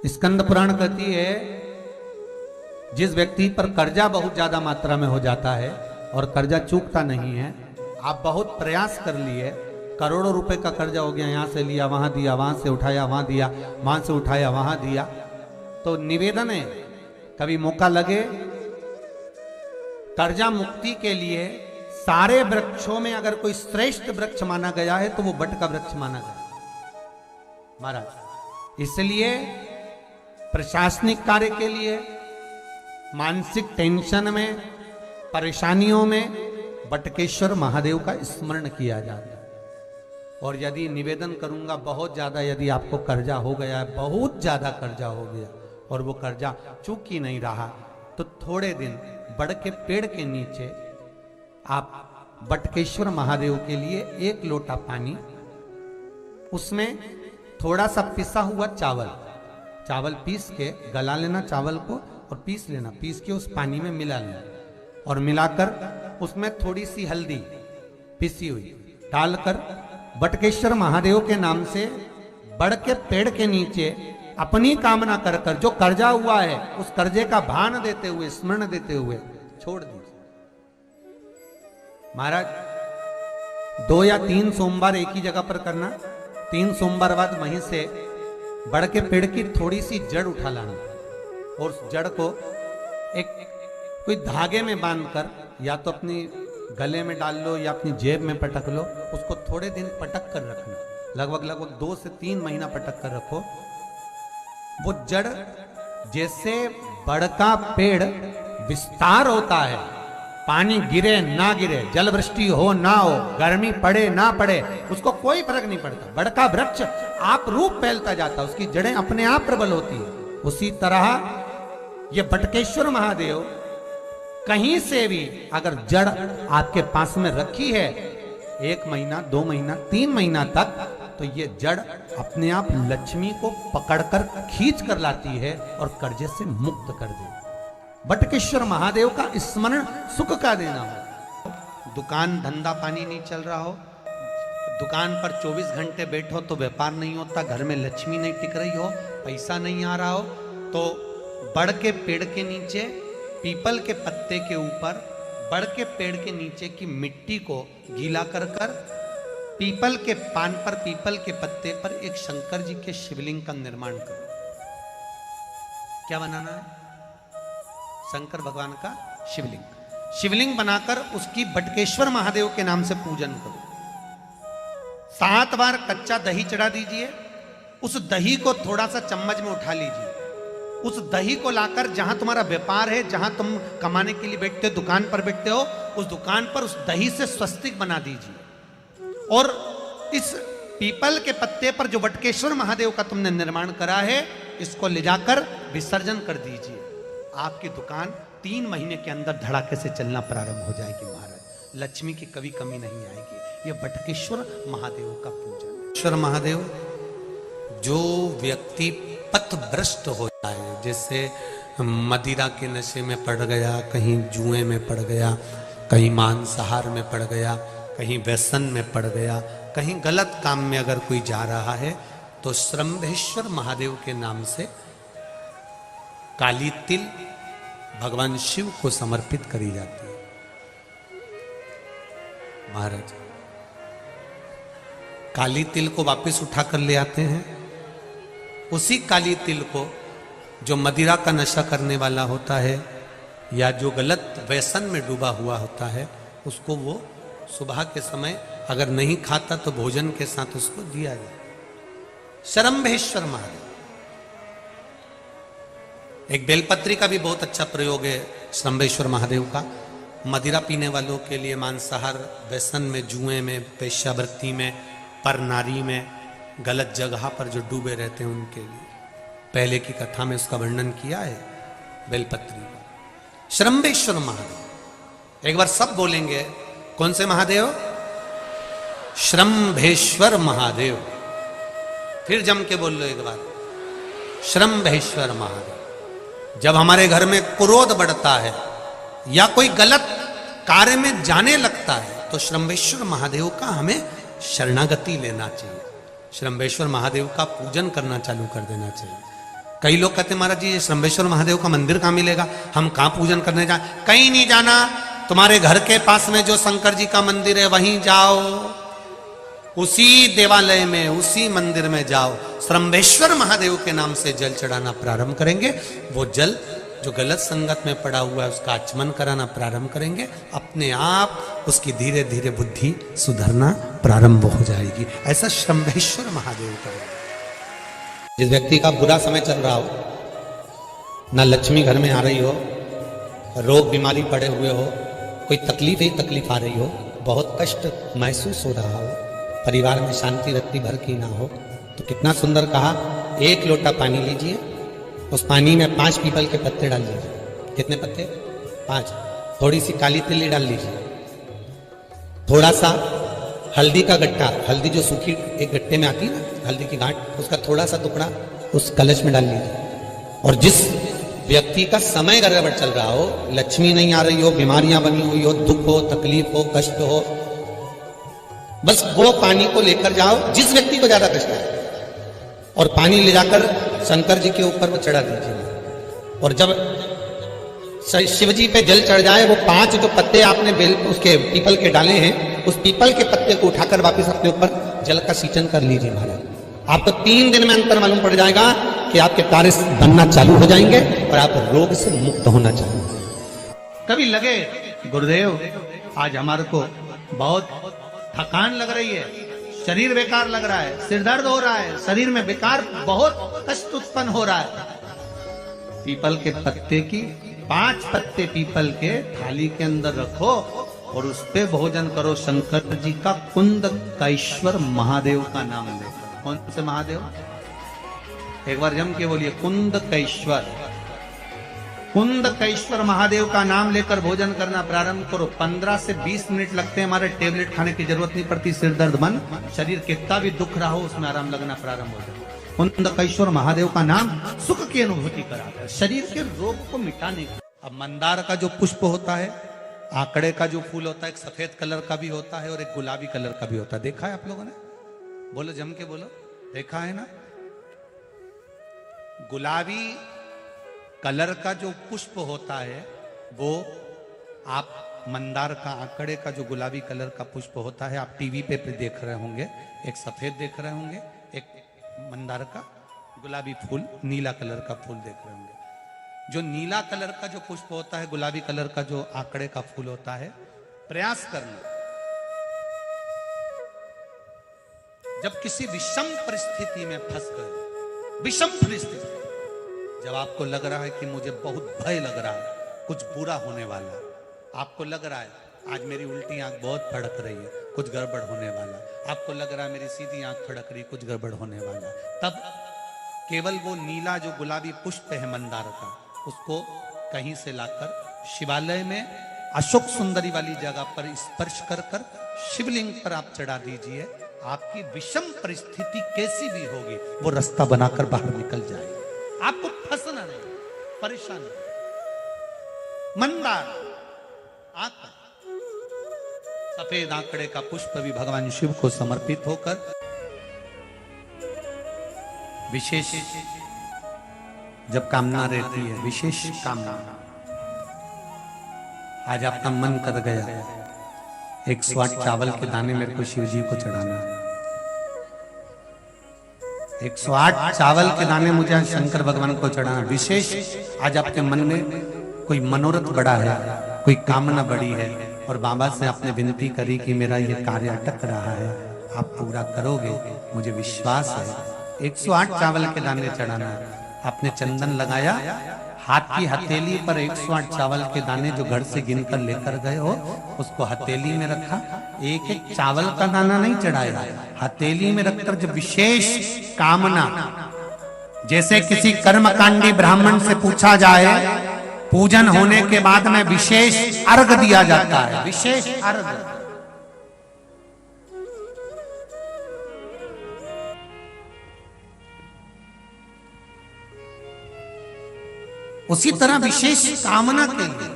स्कंद पुराण कहती है जिस व्यक्ति पर कर्जा बहुत ज्यादा मात्रा में हो जाता है और कर्जा चूकता नहीं है, आप बहुत प्रयास कर लिए, करोड़ों रुपए का कर्जा हो गया, यहां से लिया वहां दिया, वहां से उठाया वहां दिया, वहां से उठाया वहां दिया, तो निवेदन है कभी मौका लगे कर्जा मुक्ति के लिए सारे वृक्षों में अगर कोई श्रेष्ठ वृक्ष माना गया है तो वो बट का वृक्ष माना गया महाराज। इसलिए प्रशासनिक कार्य के लिए, मानसिक टेंशन में, परेशानियों में बटकेश्वर महादेव का स्मरण किया जाता है। और यदि निवेदन करूंगा बहुत ज्यादा, यदि आपको कर्जा हो गया है, बहुत ज्यादा कर्जा हो गया और वो कर्जा चूक ही नहीं रहा, तो थोड़े दिन बड़ के पेड़ के नीचे आप बटकेश्वर महादेव के लिए एक लोटा पानी, उसमें थोड़ा सा पिसा हुआ चावल पीस के गला लेना चावल को और पीस लेना, पीस के उस पानी में मिला लेना और मिलाकर उसमें थोड़ी सी हल्दी पिसी हुई डालकर बटकेश्वर महादेव के नाम से बड़ के पेड़ के नीचे अपनी कामना कर कर जो कर्जा हुआ है उस कर्जे का भान देते हुए, स्मरण देते हुए छोड़ दीजिए महाराज। 2 या 3 सोमवार एक ही जगह पर करना, 3 सोमवार बाद वहीं से बड़ के पेड़ की थोड़ी सी जड़ उठा लाना और उस जड़ को एक कोई धागे में बांधकर या तो अपनी गले में डाल लो या अपनी जेब में पटक लो, उसको थोड़े दिन पटक कर रखना, लगभग 2 से 3 महीना पटक कर रखो। वो जड़ जैसे बड़ का पेड़ विस्तार होता है, पानी गिरे ना गिरे, जल वृष्टि हो ना हो, गर्मी पड़े ना पड़े, उसको कोई फर्क नहीं पड़ता, बड़ का वृक्ष आप रूप फैलता जाता, उसकी जड़ें अपने आप प्रबल होती है। उसी तरह ये बटकेश्वर महादेव कहीं से भी अगर जड़ आपके पास में रखी है 1 महीना, 2 महीना, 3 महीना तक, तो ये जड़ अपने आप लक्ष्मी को पकड़कर खींच कर लाती है और कर्जे से मुक्त कर देती है। बटकेश्वर महादेव का स्मरण सुख का देना हो। दुकान धंधा पानी नहीं चल रहा हो, दुकान पर 24 घंटे बैठो तो व्यापार नहीं होता, घर में लक्ष्मी नहीं टिक रही हो, पैसा नहीं आ रहा हो, तो बड़ के पेड़ के नीचे, पीपल के पत्ते के ऊपर, बड़ के पेड़ के नीचे की मिट्टी को गीला कर कर पीपल के पान पर, पीपल के पत्ते पर एक शंकर जी के शिवलिंग का निर्माण करो। क्या बनाना है? शंकर भगवान का शिवलिंग बनाकर उसकी बटकेश्वर महादेव के नाम से पूजन करो। 7 बार कच्चा दही चढ़ा दीजिए, उस दही को थोड़ा सा चम्मच में उठा लीजिए, उस दही को लाकर जहां तुम्हारा व्यापार है, जहां तुम कमाने के लिए बैठते हो, दुकान पर बैठते हो, उस दुकान पर उस दही से स्वस्तिक बना दीजिए और इस पीपल के पत्ते पर जो बटकेश्वर महादेव का तुमने निर्माण करा है, इसको ले जाकर विसर्जन कर दीजिए। आपकी दुकान 3 महीने के अंदर धड़ाके से चलना प्रारंभ हो जाएगी महाराज। लक्ष्मी की कभी कमी नहीं आएगी। यह बटकेश्वर महादेव का पूजन। बटकेश्वर महादेव, जो व्यक्ति पथभ्रष्ट हो जाए, जैसे मदिरा के नशे में पड़ गया, कहीं जुए में पड़ गया, कहीं मांसाहार में पड़ गया, कहीं व्यसन में पड़ गया, कहीं गलत काम में अगर कोई जा रहा है, तो श्रंभेश्वर महादेव के नाम से काली तिल भगवान शिव को समर्पित करी जाती है महाराज। काली तिल को वापस उठाकर ले आते हैं, उसी काली तिल को जो मदिरा का नशा करने वाला होता है या जो गलत व्यसन में डूबा हुआ होता है, उसको वो सुबह के समय अगर नहीं खाता तो भोजन के साथ उसको दिया जाए। श्रंभेश्वर महादेव। एक बेलपत्री का भी बहुत अच्छा प्रयोग है श्रंभेश्वर महादेव का। मदिरा पीने वालों के लिए, मांसाहार, व्यसन में, जुए में, वेश्यावृत्ति में, पर नारी में, गलत जगह पर जो डूबे रहते हैं उनके लिए पहले की कथा में उसका वर्णन किया है बेलपत्री का। श्रंभेश्वर महादेव, एक बार सब बोलेंगे, कौन से महादेव? श्रंभेश्वर महादेव। फिर जम के बोल लो एक बार, श्रंभेश्वर महादेव। जब हमारे घर में क्रोध बढ़ता है या कोई गलत कार्य में जाने लगता है, तो श्रंभेश्वर महादेव का हमें शरणागति लेना चाहिए, श्रंभेश्वर महादेव का पूजन करना चालू कर देना चाहिए। कई लोग कहते हैं महाराज जी ये श्रंभेश्वर महादेव का मंदिर कहाँ मिलेगा, हम कहाँ पूजन करने जाए? कहीं नहीं जाना, तुम्हारे घर के पास में जो शंकर जी का मंदिर है वहीं जाओ, उसी देवालय में उसी मंदिर में जाओ, श्रंभेश्वर महादेव के नाम से जल चढ़ाना प्रारंभ करेंगे। वो जल जो गलत संगत में पड़ा हुआ है उसका आचमन कराना प्रारंभ करेंगे, अपने आप उसकी धीरे धीरे बुद्धि सुधरना प्रारंभ हो जाएगी। ऐसा श्रंभेश्वर महादेव करेंगे। जिस व्यक्ति का बुरा समय चल रहा हो, ना लक्ष्मी घर में आ रही हो, रोग बीमारी पड़े हुए हो, कोई तकलीफ ही तकलीफ आ रही हो, बहुत कष्ट महसूस हो रहा हो, परिवार में शांति रत्ती भर की ना हो, तो कितना सुंदर कहा, 1 लोटा पानी लीजिए, उस पानी में 5 पीपल के पत्ते डाल लीजिए। कितने पत्ते? 5। थोड़ी सी काली तिल्ली डाल लीजिए, थोड़ा सा हल्दी का गट्टा, हल्दी जो सूखी एक गट्टे में आती है ना, हल्दी की गांठ, उसका थोड़ा सा टुकड़ा उस कलश में डाल लीजिए। और जिस व्यक्ति का समय गड़बड़ चल रहा हो, लक्ष्मी नहीं आ रही हो, बीमारियां बनी हुई हो, दुख हो, तकलीफ हो, कष्ट हो, बस वो पानी को लेकर जाओ जिस व्यक्ति को ज्यादा कष्ट है, और पानी ले जाकर शंकर जी के ऊपर वो चढ़ा दीजिए। और जब शिव जी पे जल चढ़ जाए, वो 5 जो पत्ते आपने बेल उसके पीपल के डाले हैं, उस पीपल के पत्ते को उठाकर वापस अपने ऊपर जल का सिंचन कर लीजिए महाराज। आपको 3 दिन में अंतर मालूम पड़ जाएगा कि आपके कार्य बनना चालू हो जाएंगे और आप रोग से मुक्त होना चाहेंगे। कभी लगे गुरुदेव आज हमारे को बहुत थकान लग रही है, शरीर बेकार लग रहा है, सिर दर्द हो रहा है, शरीर में बेकार बहुत कष्ट उत्पन्न हो रहा है, पीपल के पत्ते की 5 पत्ते पीपल के थाली के अंदर रखो और उस पे भोजन करो। शंकर जी का कुंदकेश्वर महादेव का नाम ले। कौन से महादेव? एक बार जम के बोलिए, कुंदकेश्वर। कुंदकेश्वर महादेव का नाम लेकर भोजन करना प्रारंभ करो। 15 से 20 मिनट लगते हैं, हमारे टेबलेट खाने की जरूरत नहीं पड़ती। सिर दर्द बंद, शरीर कितना भी दुख रहा हो उसमें आराम लगना प्रारंभ हो जाए। कुंदकेश्वर महादेव का नाम सुख की अनुभूति कराता है, शरीर के रोग को मिटाने की। अब मंदार का जो पुष्प होता है, आंकड़े का जो फूल होता है, एक सफेद कलर का भी होता है और एक गुलाबी कलर का भी होता है। देखा है आप लोगों ने? बोलो जम के बोलो, देखा है ना? गुलाबी कलर का जो पुष्प होता है वो आप मंदार का, आंकड़े का जो गुलाबी कलर का पुष्प होता है, आप टीवी पे देख रहे होंगे, एक सफेद देख रहे होंगे, एक मंदार का गुलाबी फूल, नीला कलर का फूल देख रहे होंगे। जो नीला कलर का जो पुष्प होता है, गुलाबी कलर का जो आंकड़े का फूल होता है, प्रयास करना जब किसी विषम परिस्थिति में फंस गए, विषम परिस्थिति, जब आपको लग रहा है कि मुझे बहुत भय लग रहा है, कुछ बुरा होने वाला, आपको लग रहा है आज मेरी उल्टी आंख बहुत फड़क रही है, कुछ गड़बड़ होने वाला, आपको लग रहा है मेरी सीधी आंख फड़क रही, कुछ गड़बड़ होने वाला, तब केवल वो नीला जो गुलाबी पुष्प है मंदार का, उसको कहीं से लाकर शिवालय में अशोक सुंदरी वाली जगह पर स्पर्श कर कर शिवलिंग पर आप चढ़ा दीजिए। आपकी विषम परिस्थिति कैसी भी होगी वो रास्ता बनाकर बाहर निकल जाएगी, आपको फंसना नहीं, परेशान नहीं। मंदार आंकड़ा, सफेद आंकड़े का पुष्प भी भगवान शिव को समर्पित होकर विशेष जब कामना रहती है, विशेष कामना, आज आपका मन कर गया 108 चावल के दाने मेरे को शिव जी को चढ़ाना, 108 चावल के दाने मुझे आज शंकर भगवान को चढ़ाना। विशेष आज आपके मन में कोई मनोरथ बड़ा है, कोई कामना बड़ी है और बाबा से आपने विनती करी कि मेरा ये कार्य अटक रहा है, आप पूरा करोगे, मुझे विश्वास है। 108 चावल के दाने चढ़ाना, आपने चंदन लगाया, हाथ की हथेली पर 108 चावल के दाने जो घर से गिनकर लेकर गए हो उसको हथेली में रखा, एक एक चावल का दाना नहीं चढ़ाया, हथेली में रखकर जब विशेष कामना, जैसे किसी कर्मकांडी ब्राह्मण से पूछा जाए पूजन होने के बाद में विशेष अर्घ दिया जाता है, विशेष अर्घ, उसी तरह विशेष कामना के लिए